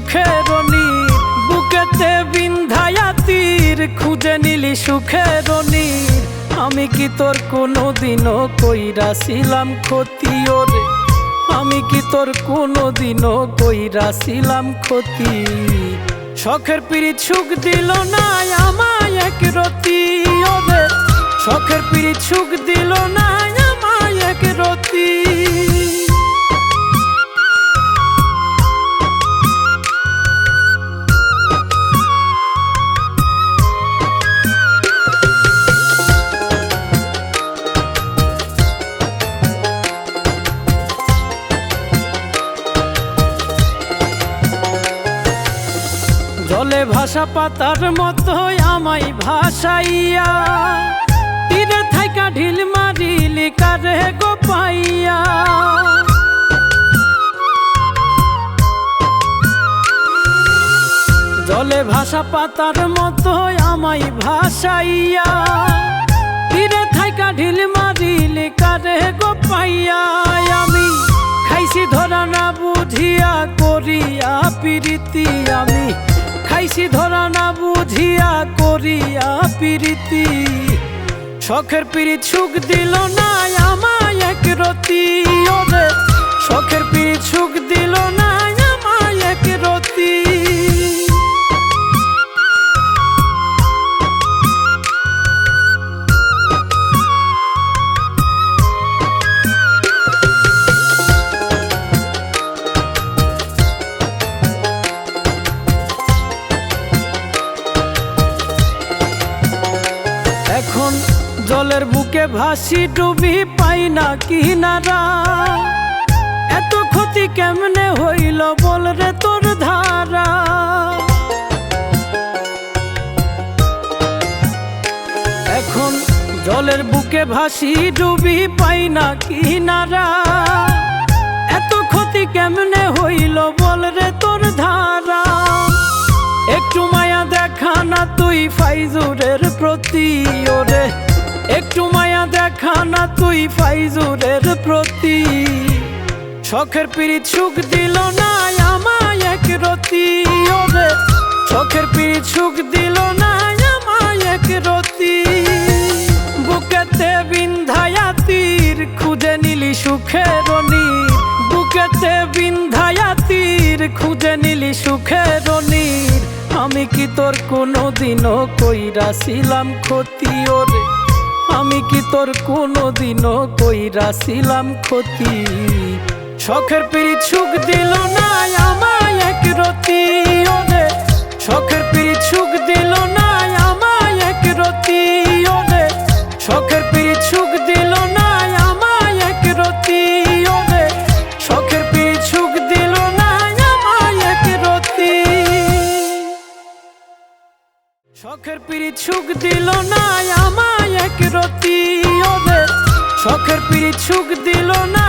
সুখের নীর, বুকেতে বিন্ধায়া তীর খুঁজে নিলি সুখের নীর। আমি কি তোর কোনোদিনও কইরাছিলাম ক্ষতি ওরে, আমি কি তোর কোনোদিনও কইরাছিলাম ক্ষতি। শখের পিরিত সুখ দিল না আমায় এক রতি ওরে, শখের পিরিত সুখ দিল না আমায় এক রতি। জলে ভাসা পাতার মতো আমায় ভাসাইয়া, তীরে থাইকা ঢিল মারিলি কারে গো পাইয়া। জলে ভাসা পাতার মতো আমায় ভাসাইয়া, তীরে থাইকা ঢিল মারিলি কারে গো পাইয়া। আমি খাইছি ধরা না বুঝিয়া করিয়া প্রীতি, আমি খাইছি ধরা না বুঝিয়া করিয়া প্রীতি। শখের পিরিত সুখ দিল না আমায় এক রতি ওরে, শখের পিরিত সুখ দিল না আমায় এক রতি। এখন জলের বুকে ভাসি ডুবি পাই না কিনারা, এত ক্ষতি কেমনে হইল বল রে তোর ধারা। এখন জলের বুকে ভাসি ডুবি পাই না কিনারা, এত ক্ষতি কেমনে হইল বল রে তোর ধারা। একটু মায়া দেখা না তুই ফাইজুরের প্রতি ওরে, একটু মায়া দেখা না তুই ফাইজুরের প্রতি। শখের পিরিত সুখ দিল না আমায় এক রতি ওরে, শখের পিরিত সুখ দিল না আমায় এক রতি। বুকেতে বিন্ধায়া তীর খুঁজে নিলি সুখের নীর, বুকেতে বিন্ধায়া তীর খুঁজে নিলি সুখের নীর। আমি কি তোর কোনোদিনও কইরাছিলাম ক্ষতি ওরে, আমি কি তোর কোনোদিনও কইরাছিলাম ক্ষতি। শখের পিরিত সুখ দিল না আমায় এক রতি ওরে, শখের পিরিত সুখ দিল না আমায় এক রতি ওরে, শখের পিরিত সুখ দিল না আমায় এক রতি ওরে, শখের পিরিত সুখ দিল না আমায় এক রতি। শখের পিরিত সুখ দিল না আমায় এক রতি ওরে, শখের পিরিত সুখ দিল না